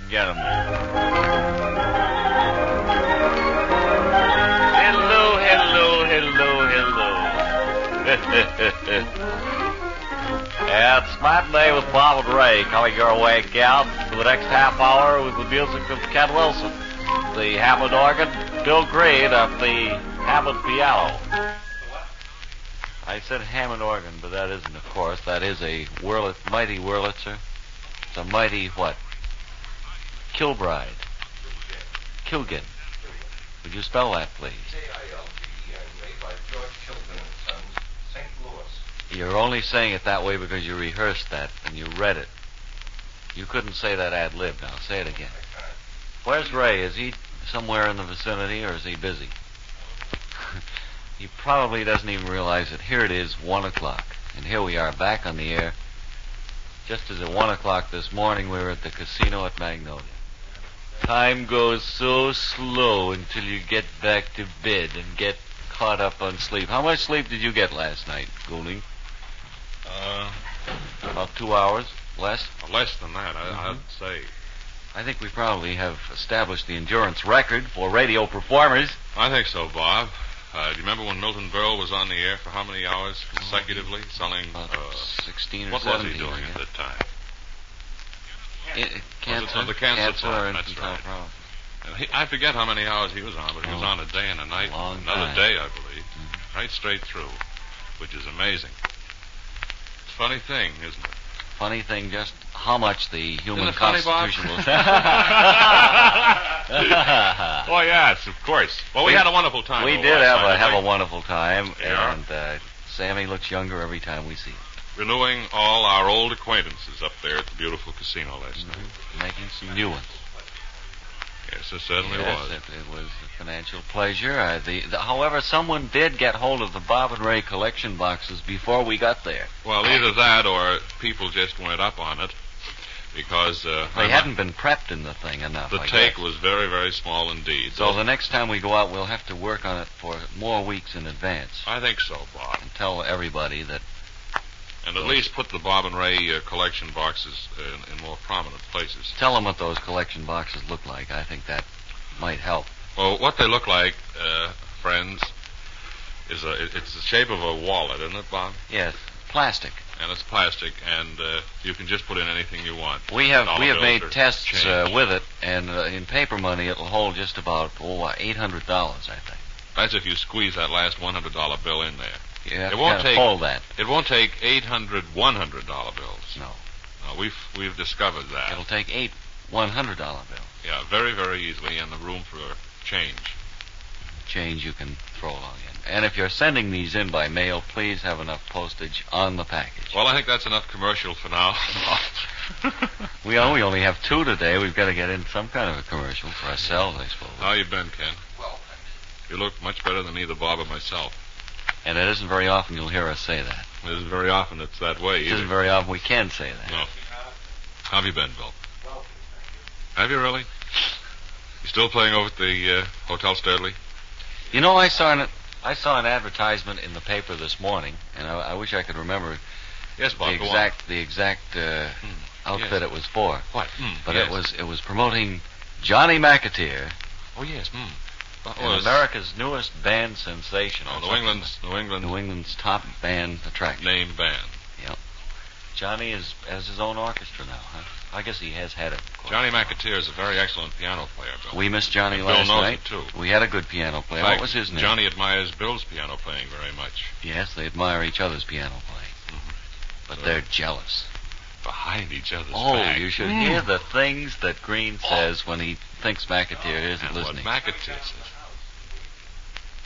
Get him. Hello, hello, hello, hello. Yeah, it's matinee with Bob and Ray coming your way, Cal, for the next half hour with the music of Ken Wilson. The Hammond organ, Bill Green of the Hammond piano. I said Hammond organ, but that isn't, of course. That is a mighty Wurlitzer. It's a mighty what? Kilbride. Kilgan. Would you spell that, please? K-I-L-G-E-N, made by George Kilgan and Sons, St. Louis. You're only saying it that way because you rehearsed that and you read it. You couldn't say that ad lib. Now, say it again. Where's Ray? Is he somewhere in the vicinity, or is he busy? He probably doesn't even realize that here it is, 1 o'clock. And here we are, back on the air. Just as at 1 o'clock this morning, we were at the casino at Magnolia. Time goes so slow until you get back to bed and get caught up on sleep. How much sleep did you get last night, Goulding? About 2 hours? Less? Less than that, I'd say. I think we probably have established the endurance record for radio performers. I think so, Bob. Do you remember when Milton Berle was on the air for how many hours consecutively, selling... 16 or what 17. What was he doing at that time? Cancer. The cancer farm, that's infantile right. problem. I forget how many hours he was on, but he was on a day and a night. Another day, I believe. Right straight through, which is amazing. It's a funny thing, isn't it? Funny thing, just how much the human funny, constitution will... Oh, yes, of course. Well, we had a wonderful time. We did have a wonderful time, and Sammy looks younger every time we see him. Renewing all our old acquaintances up there at the beautiful casino last night. Making some new ones. Yes, it certainly Yes, was. it was a financial pleasure. However, someone did get hold of the Bob and Ray collection boxes before we got there. Well, either that or people just went up on it because... they hadn't been prepped in the thing enough, The I take guess. was very, very small indeed. So the next time we go out, we'll have to work on it for more weeks in advance. I think so, Bob. And tell everybody that... And at least put the Bob and Ray collection boxes in more prominent places. Tell them what those collection boxes look like. I think that might help. Well, what they look like, friends, is it's the shape of a wallet, isn't it, Bob? Yes, plastic. And it's plastic, and you can just put in anything you want. We have made or tests change. with it, and in paper money it'll hold just about $800, I think. That's if you squeeze that last $100 bill in there. You have It to won't kind of take- hold that. It won't take 800 $100 bills. No. We've discovered that. It'll take 8 $100 bills. Yeah, very, very easily, and the room for change. Change you can throw along in. And if you're sending these in by mail, please have enough postage on the package. Well, I think that's enough commercial for now. We only have 2 today. We've got to get in some kind of a commercial for ourselves, I suppose. How you been, Ken? Well, You look much better than either Bob or myself. And it isn't very often you'll hear us say that. It isn't very often it's that way It either. isn't very often we can say that. No. How have you been, Bill? well, Have you really? You still playing over at the Hotel Studley? You know, I saw an advertisement in the paper this morning, and I wish I could remember Yes, Bob. the exact outfit Yes. it was for. What? But yes. it was promoting Johnny McAteer, Oh yes. That and was America's newest band sensation. Oh, or New something. England's New England's top band attraction. name band. Johnny has his own orchestra now, huh? I guess he has had it. Of course. Johnny McAteer is a very excellent piano player, Bill. We missed Johnny And last Bill knows night. it, too. We had a good piano player. In fact, What was his name? Johnny admires Bill's piano playing very much. Yes, they admire each other's piano playing. But they're jealous. Behind each other's Oh, back. you should hear the things that Green says when he thinks McAteer isn't And listening. what McAteer says.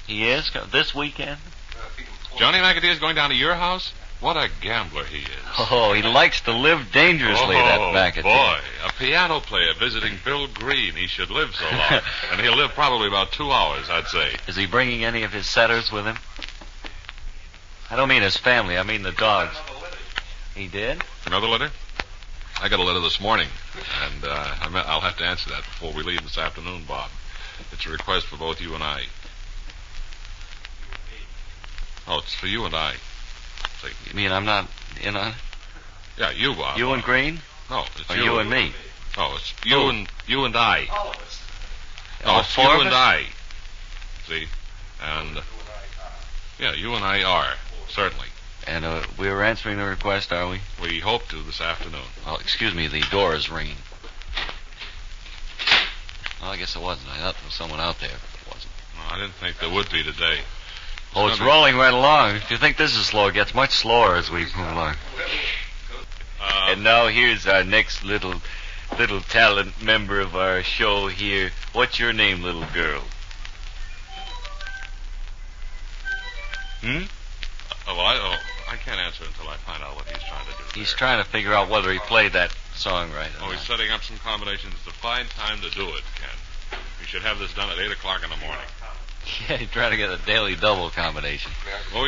He is? This weekend? Johnny McAteer is going down to your house? What a gambler he is. Oh, he likes to live dangerously, that McAteer. Boy, a piano player visiting Bill Green. He should live so long. And he'll live probably about 2 hours, I'd say. Is he bringing any of his setters with him? I don't mean his family, I mean the dogs. He did? Another letter? I got a letter this morning, and I'll have to answer that before we leave this afternoon, Bob. It's a request for both you and I. Oh, it's for you and I. See. You mean I'm not in on it? Yeah, you, Bob. You and Green? No, it's Or you and me? Oh, it's you and I. All of us. No, it's you four of and us? I. See? And, yeah, you and I are, certainly. And we're answering the request, are we? We hope to this afternoon. Oh, excuse me, the door is ringing. Well, I guess it wasn't. I thought there was someone out there, but it wasn't. No, I didn't think there would be today. Oh, it's rolling right along. If you think this is slow, it gets much slower as we move along. And now here's our next little talent member of our show here. What's your name, little girl? I can't answer until I find out what he's trying to do. He's there. trying to figure out whether he played that song right. Oh, he's setting up some combinations. It's a fine time to do it, Ken. We should have this done at 8 o'clock in the morning. Yeah, he's trying to get a daily double combination. Oh,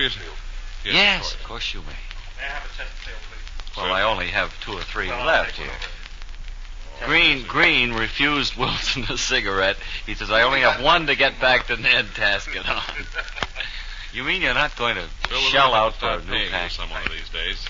Yes, of course you may. May I have a chest tail, please? Well, I only have 2 or 3 left here. Green refused Wilson a cigarette. He says, I only have 1 to get back to Ned Tasket on. You mean you're not going to shell out for a new pack? Some of these days.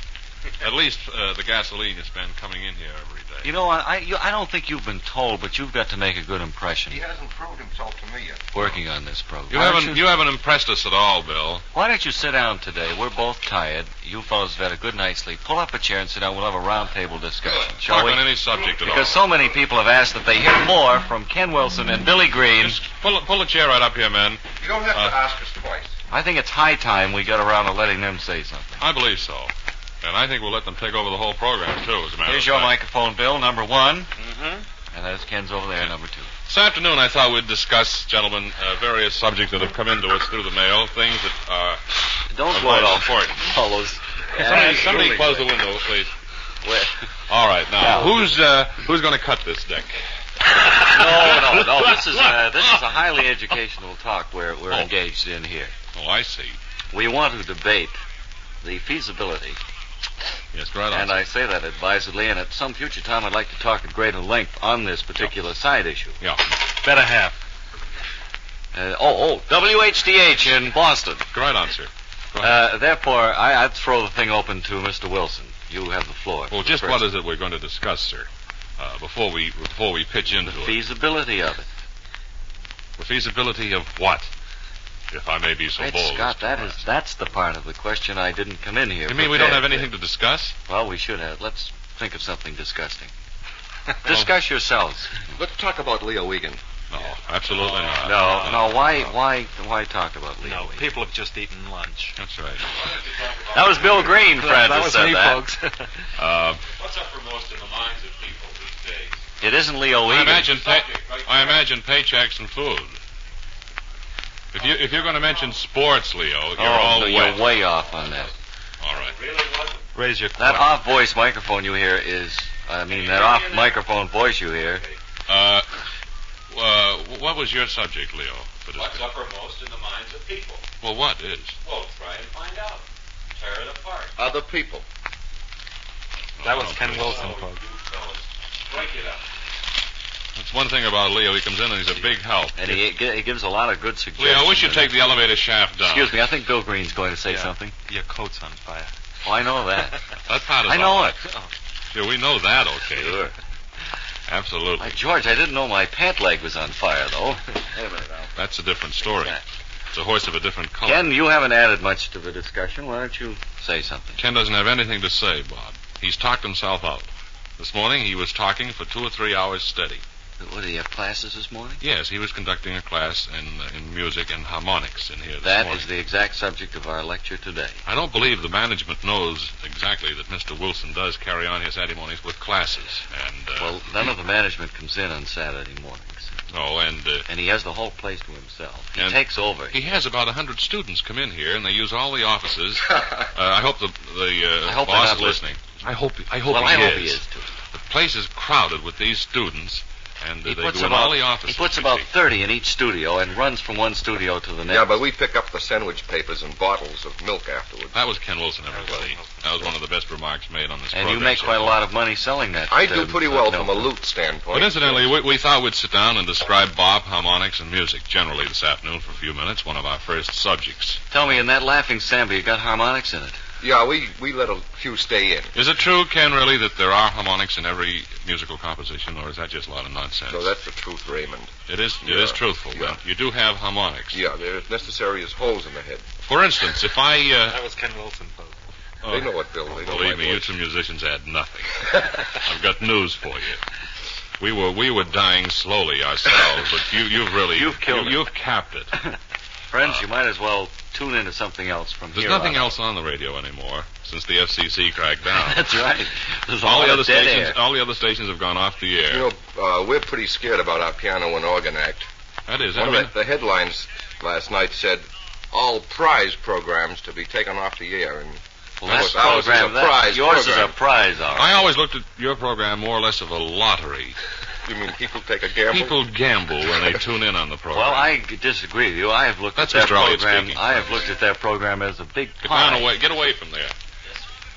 At least the gasoline you spend coming in here every day. You know, I don't think you've been told, but you've got to make a good impression He hasn't proved himself to me yet. working on this program. You haven't impressed us at all, Bill. Why don't you sit down today? We're both tired. You fellows have had a good night's sleep. Pull up a chair and sit down. We'll have a round table discussion, shall Talk we? on any subject at all. Because so many people have asked that they hear more from Ken Wilson and Billy Green. Just pull a chair right up here, men. You don't have to ask us twice. I think it's high time we got around to letting them say something. I believe so. And I think we'll let them take over the whole program, too, as a matter Here's of your fact. microphone, Bill, number 1. Mm-hmm. And there's Ken's over there, number 2. This afternoon, I thought we'd discuss, gentlemen, various subjects that have come into us through the mail, things that are Don't of blow it vital off. importance. Fellows. Somebody close the window, please. All right, now, who's going to cut this deck? No. This is a highly educational talk we're engaged in here. Oh, I see. We want to debate the feasibility, Yes, go right on. and I say that advisedly, and at some future time I'd like to talk at greater length on this particular side issue. Yeah. Better half. WHDH in Boston. Go right on, sir. Go ahead. Therefore, I'd throw the thing open to Mr. Wilson. You have the floor. Well, just first. what is it we're going to discuss, sir? Before we pitch into The it. feasibility of it. The feasibility of what? If I may be so Great bold. Scott, as to ask. that's the part of the question I didn't come in here. You mean we don't have prepared anything to discuss? with. Well, we should have. Let's think of something disgusting. Discuss yourselves. Let's talk about Leo Wiegand. No, absolutely not. No. Why talk about Leo? No, people have just eaten lunch. That's right. That was Bill Green, Francis That was said me, that. folks. What's uppermost in the minds of people these days? It isn't Leo I Wiegand. imagine paychecks and food. If you're going to mention sports, Leo, You're way off on that. all right. Raise your That off voice microphone you hear that off microphone voice you hear. What was your subject, Leo? For this? What's uppermost in the minds of people? Well, what is? Well, try and find out. Tear it apart. Other people. That was Oh, Ken please. Wilson, Oh, folks. you fellas. Break it up. That's one thing about Leo. He comes in and he's a big help. And he gives a lot of good suggestions. Leo, I wish you'd take the elevator shaft down. Excuse me, I think Bill Green's going to say Yeah. something. Your coat's on fire. Oh, I know that. That part is I know all it. right. Yeah, we know that, okay. Sure. Absolutely. Why, George, I didn't know my pant leg was on fire, though. Wait a minute now. That's a different story. It's a horse of a different color. Ken, you haven't added much to the discussion. Why don't you say something? Ken doesn't have anything to say, Bob. He's talked himself out. This morning he was talking for 2 or 3 hours steady. What, did he have classes this morning? Yes, he was conducting a class in music and harmonics in here this That morning. is the exact subject of our lecture today. I don't believe the management knows exactly that Mr. Wilson does carry on his Saturday mornings with classes. And, Well, none of the management comes in on Saturday mornings. no, and And he has the whole place to himself. He And takes over. he has about 100 students come in here, and they use all the offices. I hope the I hope they're boss not is listening. I hope well, he I is. hope he is, too. The place is crowded with these students, and He they puts go in about, all the offices. he puts you about see. 30 in each studio and runs from one studio to the next. Yeah, but we pick up the sandwich papers and bottles of milk afterwards. That was Ken Wilson, everybody. That was one of the best remarks made on this And program. you make so quite a far. lot of money selling that. I do pretty well milk. from a loot standpoint. But incidentally, we thought we'd sit down and describe Bob, harmonics, and music generally this afternoon for a few minutes, one of our first subjects. Tell me, in that laughing samba, you got harmonics in it. Yeah, we let a few stay in. Is it true, Ken, really, that there are harmonics in every musical composition, or is that just a lot of nonsense? No, that's the truth, Raymond. It is truthful. Yeah. Then. You do have harmonics. Yeah, they're as necessary as holes in the head. For instance, if I... That was Ken Wilson, folks. They know what, Bill. They know Believe my me, you voice. two musicians add nothing. I've got news for you. We were dying slowly ourselves, but you've killed it. You've capped it. Friends, you might as well tune into something else from There's here nothing on. else on the radio anymore since the FCC cracked down. That's right. There's a all lot the of other dead stations, air. all the other stations have gone off the air. You know, we're pretty scared about our piano and organ act. That is, One of the headlines last night said, all prize programs to be taken off the air. And Well, that's ours is a program. prize Yours program. is a prize, all right. I always looked at your program more or less of a lottery. You mean people take a gamble? People gamble when they tune in on the program. Well, I disagree with you. I have looked That's at Mr. that Elliott program. speaking. I have looked at that program as a big Get pie. down away. Get away from there.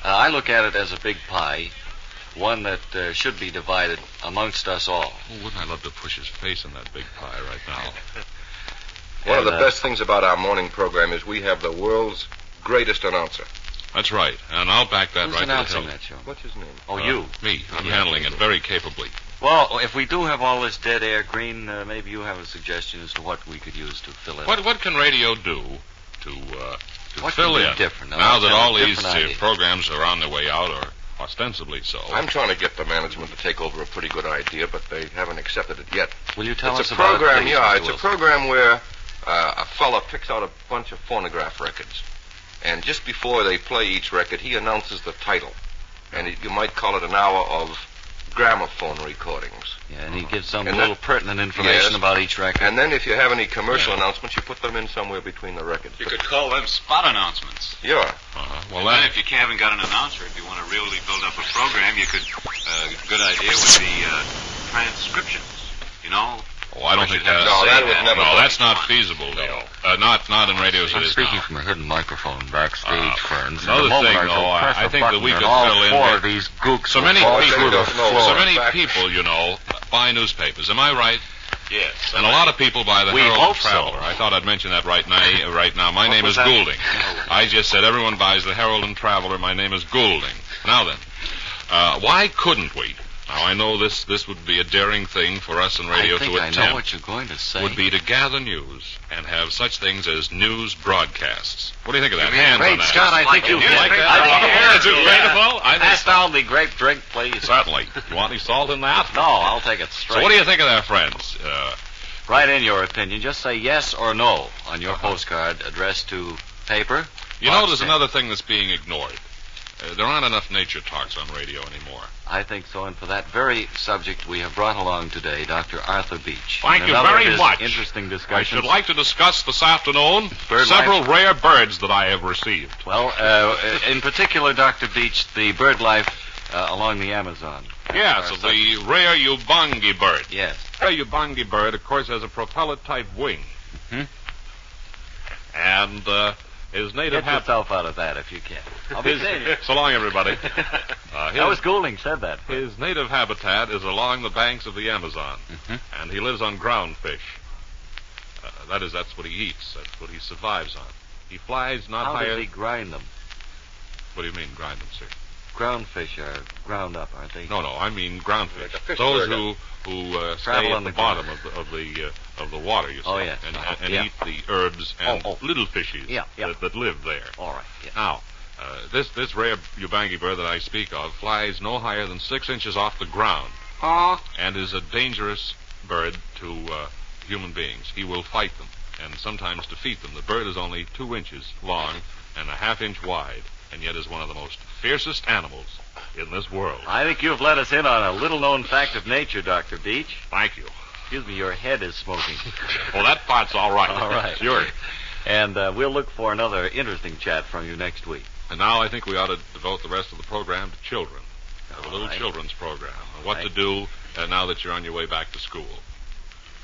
I look at it as a big pie, one that should be divided amongst us all. Oh, wouldn't I love to push his face in that big pie right now? One of the And, best things about our morning program is we have the world's greatest announcer. That's right, and I'll back that Who's right to the announcing hilt. that show? What's his name? Oh, you. Me. I'm Yeah. handling it very capably. Well, if we do have all this dead air, Green, maybe you have a suggestion as to what we could use to fill it. What can radio do to What fill can be in different? Now, now let's that have a all these different idea. programs are on their way out, or ostensibly so? I'm trying to get the management to take over a pretty good idea, but they haven't accepted it yet. Will you tell It's us a about program, it, please, yeah. Mr. It's a Wilson? program where a fella picks out a bunch of phonograph records, and just before they play each record, he announces the title, and you might call it an hour of gramophone recordings. Yeah, and he gives some And little that- pertinent information Yes. about each record. And then if you have any commercial announcements, you put them in somewhere between the records. You could call them spot announcements. Yeah. Well, And then if you haven't got an announcer, if you want to really build up a program, you could, good idea would be transcriptions. You know? oh, I don't think that. No, that was never No, done. that's not feasible, Leo. Not in radio as it I'm is speaking now. from a hidden microphone backstage, friends. another The moment thing, I go though, press I the think that button we and could all fill in four with- of these gooks So will many fall people, through the don't know. floor. so many Back- people, buy newspapers. Am I right? Yes. And a lot of people buy the We Herald hope and Traveler. so. I thought I'd mention that right now. My name was is that? Goulding. I just said everyone buys the Herald and Traveler. My name is Goulding. Now then, why couldn't we? Now I know this would be a daring thing for us in radio I think to I attempt. know what you're going to say. Would be to gather news and have such things as news broadcasts. What do you think of that? mean Hands on Great that. Scott, I Like think you a hit it. newspaper. I think you Yeah, hit it's it. beautiful. I think Pass so. down the grape drink, please. Certainly. You want any salt in that? No, I'll take it straight. So what do you think of that, friends? Write in your opinion. Just say yes or no on your postcard addressed to paper. You Box know, there's 10. another thing that's being ignored. There aren't enough nature talks on radio anymore. I think so, and for that very subject, we have brought along today Dr. Arthur Beach. Thank In you another very of his much. Interesting I discussions. should like to discuss this afternoon Bird several life. rare birds that I have received. Well, in particular, Dr. Beach, the bird life along the Amazon. Yes, Our the rare Ubangi bird. Yes. The rare Ubangi bird, of course, has a propeller-type wing. Mhm. And his native Get yourself out of that if you can. I'll be seeing you. So long, everybody. That was Goulding said that. His native habitat is along the banks of the Amazon, Mhm. and he lives on ground fish. That's what he eats. That's what he survives on. He flies not How higher. does he grind them? What do you mean, grind them, sir? Ground fish are ground up, aren't they? No, I mean ground fish. Like a fish Those burger. who Travel stay on at the the bottom ground. of the water, you see, Oh, yes. and Yeah. eat the herbs and Oh. little fishes Yeah. that live there. All right. Yeah. Now, this rare Ubangi bird that I speak of flies no higher than 6 inches off the ground and is a dangerous bird to human beings. He will fight them and sometimes defeat them. The bird is only 2 inches long and a half-inch wide, and yet is one of the most fiercest animals in this world. I think you've let us in on a little-known fact of nature, Dr. Beach. Thank you. Excuse me, your head is smoking. Well, that part's all right. All right. Sure. And we'll look for another interesting chat from you next week. And now I think we ought to devote the rest of the program to children. Have a little right. children's program. And what to Right. do now that you're on your way back to school.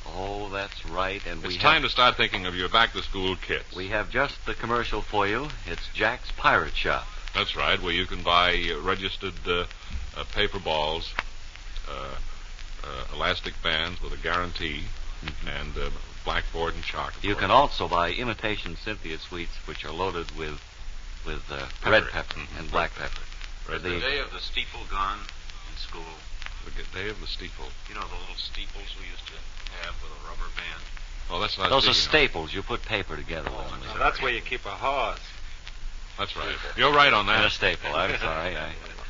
Oh, that's right. And It's time to start thinking of your back-to-school kits. we have just the commercial for you. It's Jack's Pirate Shop. That's right, where you can buy registered paper balls, elastic bands with a guarantee, and blackboard and chalk. of You course. can also buy imitation Cynthia sweets, which are loaded with with red pepper and black pepper. The day of the steeple gone in school. The day of the steeple. You know the little steeples we used to have with a rubber band? Oh, that's not Those are speaking of. staples. You put paper together with them. So that's where you keep a horse. That's right. You're right on And a that. staple. I'm sorry.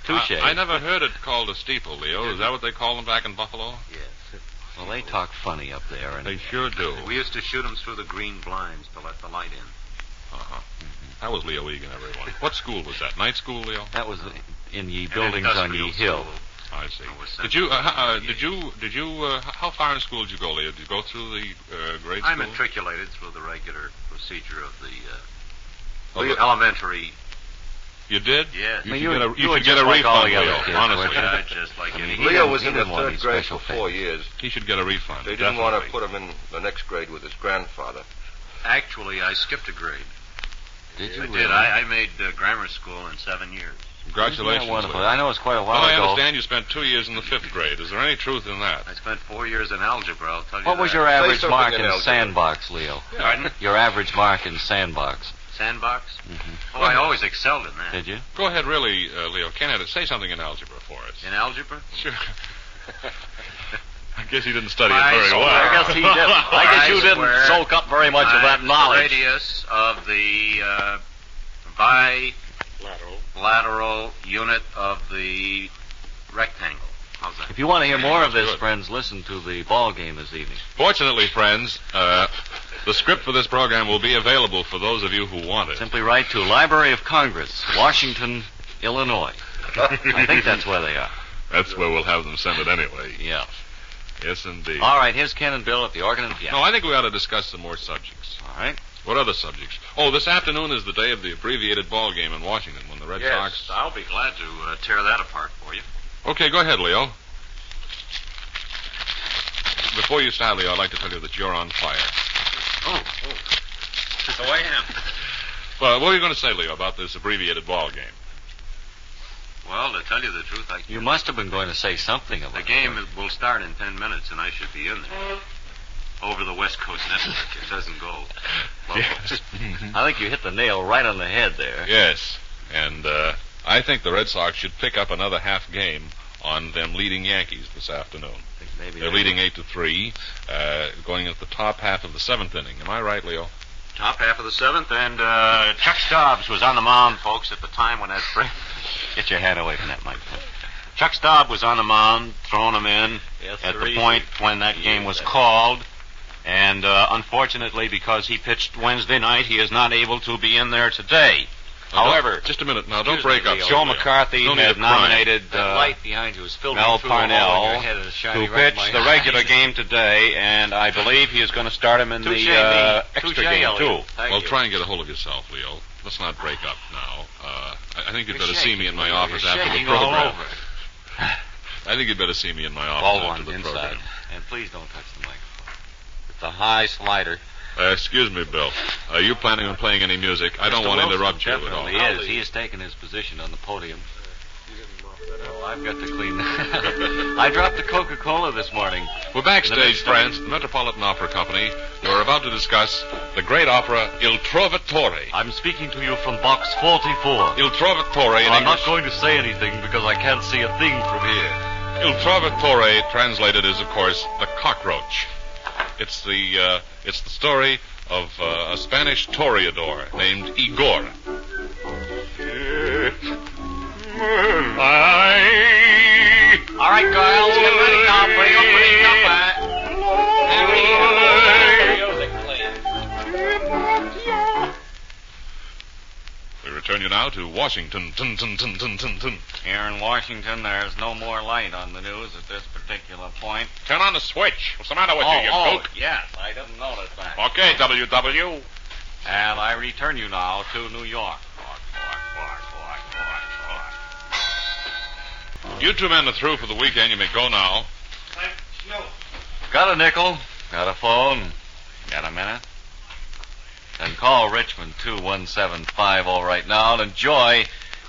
Touche. I never heard it called a steeple, Leo. Is that what they call them back in Buffalo? Yes. Well, they talk funny up there. And They sure do. We used to shoot them through the green blinds to let the light in. Uh-huh. That was Leo Egan, everyone. What school was that? Night school, Leo? that was in ye buildings on ye hill. I see. I was Did you, how far in school did you go, Leo? Did you go through the grade I school? matriculated through the regular procedure of Oh, the elementary. You did? Yes. You I mean, should get a, you you were should get a just like all refund, the other Leo, kids, honestly. weren't you? Yeah, just like I mean, any. he Leo didn't- was he in the didn't want third any grade special for 4 favors. years. He should get a refund. They didn't want to definitely. put him in the next grade with his grandfather. Actually, I skipped a grade. Did you I really? did. I made grammar school in 7 years. Congratulations, Isn't that wonderful? Leo. I know it's quite a Well, while I ago. understand you spent 2 years in the 5th grade. Is there any truth in that? I spent 4 years in algebra, I'll tell you What was that. your average something mark in in algebra. sandbox, Leo? Pardon? Your average mark in sandbox. Sandbox? Mm-hmm. Oh, I always excelled in that. Did you? Go ahead, really, Leo. Kenneth, say something in algebra for us. In algebra? Sure. I guess he didn't study I it very swear. well. I guess he did. I guess you didn't swear soak up very much of that The knowledge. radius of the bilateral unit of the rectangle. How's that? If you want to hear more of That's this, good. friends, listen to the ball game this evening. Fortunately, friends, the script for this program will be available for those of you who want it. Simply write to Library of Congress, Washington, Illinois. I think that's where they are. That's where we'll have them send it anyway. Yeah. Yes, indeed. All right, here's Ken and Bill at the organ and piano. No, I think we ought to discuss some more subjects. All right. What other subjects? Oh, this afternoon is the day of the abbreviated ball game in Washington when the Red Yes, Sox... I'll be glad to tear that apart for you. Okay, go ahead, Leo. Before you start, Leo, I'd like to tell you that you're on fire. Oh. So I am. Well, what were you going to say, Leo, about this abbreviated ball game? Well, to tell you the truth, I You must have been going to say something about The game will start in 10 minutes, and I should be in there. Over the West Coast Network. It doesn't go. Yes. I think you hit the nail right on the head there. Yes, and I think the Red Sox should pick up another half game on them leading Yankees this afternoon. Maybe They're they- leading 8-3, going at the top half of the 7th inning. Am I right, Leo? Top half of the 7th, and Chuck Stobbs was on the mound, folks, at the time when that... Get your hand away from that microphone. Chuck Stobbs was on the mound, throwing him in Yes, at sir, the easy. point when that game was called. And unfortunately, because he pitched Wednesday night, he is not able to be in there today. Now, However, just a minute. Now, don't Excuse me, break up. Leo. Joe Leo. McCarthy No need had of crying. nominated That light behind you is filtering Mel through the hole in your Parnell head and it's shining to right in pitch my the regular eyes. game today, and I believe he is going to start him in Touche, the me. extra Touche, game, Elliot. too. Thank Well, you. try and get a hold of yourself, Leo. Let's not break up now. I think you'd You're better see me in my shaking, office You're after the shaking all program. over. I think you'd better see me in my Ball office one after the inside. program. And please don't touch the microphone. It's a high slider. Excuse me, Bill. Are you planning on playing any music? I don't Mr. want to Wilson interrupt you at all. definitely is. He has taken his position on the podium. Oh, I've got to clean that. I dropped the Coca-Cola this morning. We're In the backstage, midst of- friends, at the Metropolitan Opera Company. We're about to discuss the great opera Il Trovatore. I'm speaking to you from box 44. Il Trovatore in I'm not English. going to say anything because I can't see a thing from here. Il Trovatore, translated, is of course the cockroach. It's the story of a Spanish toreador named Igor. All right, girls, get ready now. Bring up, We return you now to Washington. Tun, tun, tun, tun, tun, tun. Here in Washington, there's no more light on the news at this particular point. Turn on the switch. What's the matter with you kook? yes, I didn't notice that. Okay, WW. And I return you now to New York. You two men are through for the weekend. You may go now. Got a nickel? Got a phone? Got a minute? Then call Richmond 21750 right now and enjoy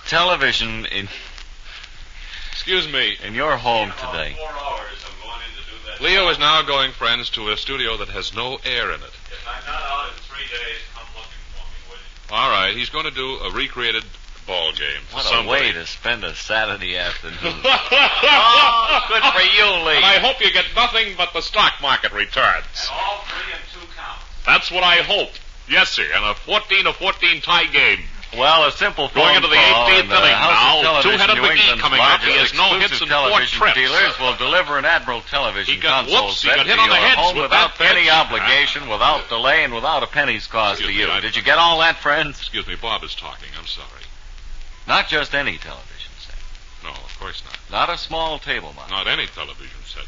television Excuse me. in your home today. 4 hours. I'm going in to do that. Leo is now going, friends, to a studio that has no air in it. If I'm not out in 3 days, come looking for me, will you? All right, he's going to do a recreated ball game. What Sunday. a way to spend a Saturday afternoon. Oh, good for you, Lee. And I hope you get nothing but the stock market returns. And all 3 and 2 counts. That's what I hope. Yes, sir, and a 14-14 tie game. Well, a simple phone Going into the call 18th and the inning House now. of Television, Two-headed New McGee England's coming up. He largest has no exclusive hits and 4 television trips. dealers will deliver an Admiral Television He got console whoops. He set got hit to on the your heads home with without that any pitch. obligation, without delay, and without a penny's cost to Excuse you. me, Did you get all that, friends? Excuse me, Bob is talking. I'm sorry. Not just any television set. No, of course not. Not a small table model. Not any television set.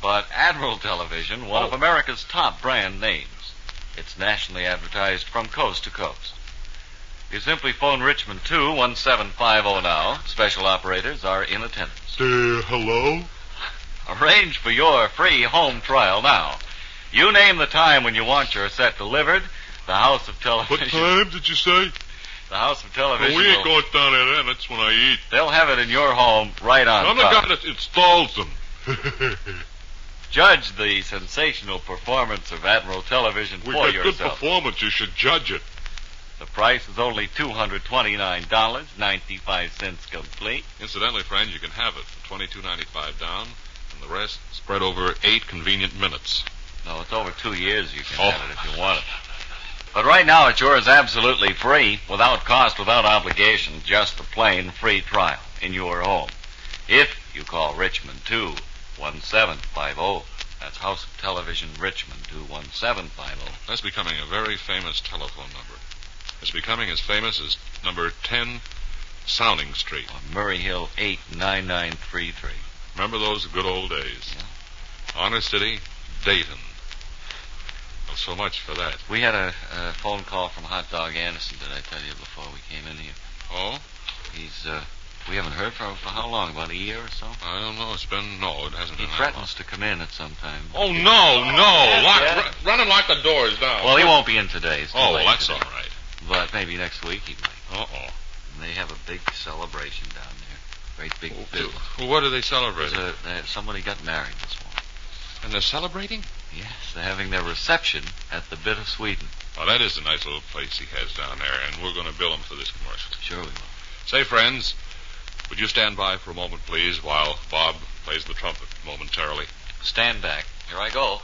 But Admiral Television, one of America's top brand names. It's nationally advertised from coast to coast. You simply phone Richmond 2-1750 now. Special operators are in attendance. Hello? Arrange for your free home trial now. You name the time when you want your set delivered. The House of Television. What time did you say? The House of Television. We ain't going down there then. That's when I eat. They'll have it in your home right on I'm the top. guy that installs them. Judge the sensational performance of Admiral Television We for got good yourself. performance. You should judge it. The price is only $229.95 complete. Incidentally, friends, you can have it for $22.95 down, and the rest spread over 8 convenient minutes. No, it's over 2 years you can have it if you want it. But right now it's yours absolutely free, without cost, without obligation, just a plain free trial in your home. If you call Richmond 2-1750. That's House of Television Richmond 2-1750. That's becoming a very famous telephone number. It's becoming as famous as number 10 Sounding Street. Or Murray Hill 89933. Remember those good old days? Yeah. Honor City, Dayton. Well, so much for that. We had a phone call from Hot Dog Anderson, did I tell you, before we came in here? Oh? We haven't heard from him for how long? About a year or so? I don't know. It hasn't He been that threatens to come in at some time. long. Oh, no. Run and lock the doors down. Well, he won't be in today. It's too Oh, late well, that's today. all right. But maybe next week he might. Uh-oh. And they have a big celebration down there. Great big business. Well, what are they celebrating? Somebody got married this morning. And they're celebrating? Yes, they're having their reception at the Bit of Sweden. Oh, that is a nice little place he has down there, and we're going to bill him for this commercial. Sure we will. Say, friends, would you stand by for a moment, please, while Bob plays the trumpet momentarily? Stand back. Here I go.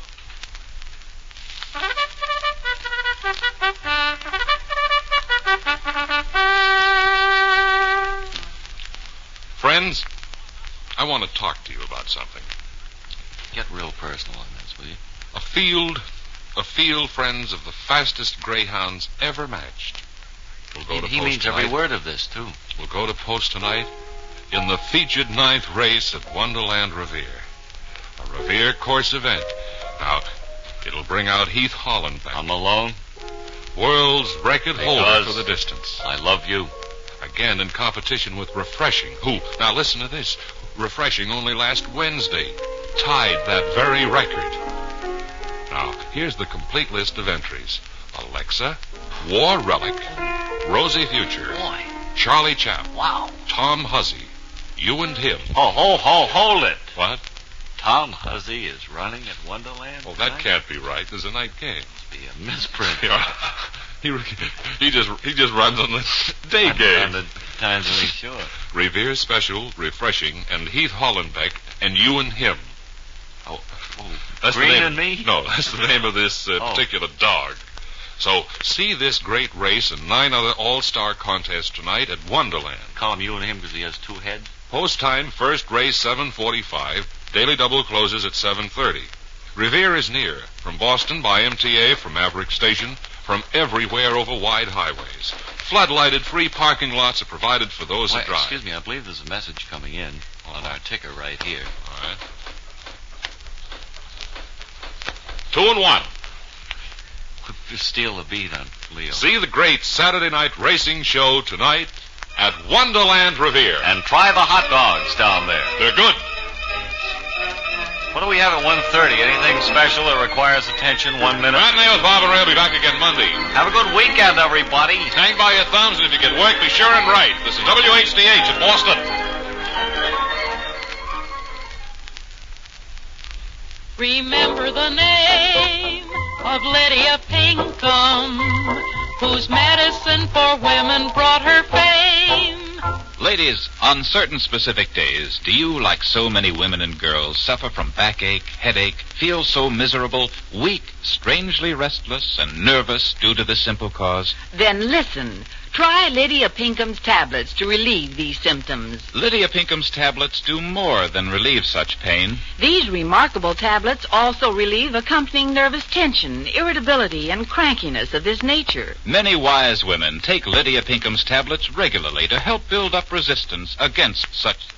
Friends, I want to talk to you about something. Get real personal on this, will you? A field, friends, of the fastest greyhounds ever matched. We'll go to He post means tonight. every word of this, too. We'll go to post tonight in the featured 9th race at Wonderland Revere. A Revere course event. Now, it'll bring out Heath Hollenbeck, I'm alone. world's record holder Because for the distance. I love you. Again in competition with Refreshing, who, now listen to this, Refreshing only last Wednesday tied that very record. Now, here's the complete list of entries. Alexa, War Relic, Rosie Future, Boy. Charlie Chap, Wow. Tom Huzzy, You and Him. Hold it. What? Tom Huzzy is running at Wonderland Oh, that tonight? can't be right. There's a night game. Must be a misprint. He just runs on the day game. On the times when he's sure. Revere Special, Refreshing, and Heath Hollenbeck, and You and Him. Oh, That's the Green name, and Me? No, that's the name of this particular dog. So, see this great race and 9 other all-star contests tonight at Wonderland. Call him You and Him because he has 2 heads. Post time, first race 7:45. Daily double closes at 7:30. Revere is near. From Boston by MTA, from Maverick Station, from everywhere over wide highways. Floodlighted free parking lots are provided for those that drive. Excuse me, I believe there's a message coming in on our ticker right here. All right. 2 and 1. Steal the beat on Leo. See the great Saturday night racing show tonight at Wonderland Revere. And try the hot dogs down there. They're good. What do we have at 1:30? Anything special that requires attention? 1 minute? Matinee with Bob and Ray will be back again Monday. Have a good weekend, everybody. Hang by your thumbs, and if you get work, be sure and write. This is WHDH in Boston. Remember the name of Lydia Pinkham, whose medicine for women brought her fame. Ladies, on certain specific days, do you, like so many women and girls, suffer from backache, headache, feel so miserable, weak, strangely restless, and nervous due to this simple cause? Then listen. Try Lydia Pinkham's tablets to relieve these symptoms. Lydia Pinkham's tablets do more than relieve such pain. These remarkable tablets also relieve accompanying nervous tension, irritability, and crankiness of this nature. Many wise women take Lydia Pinkham's tablets regularly to help build up resistance against such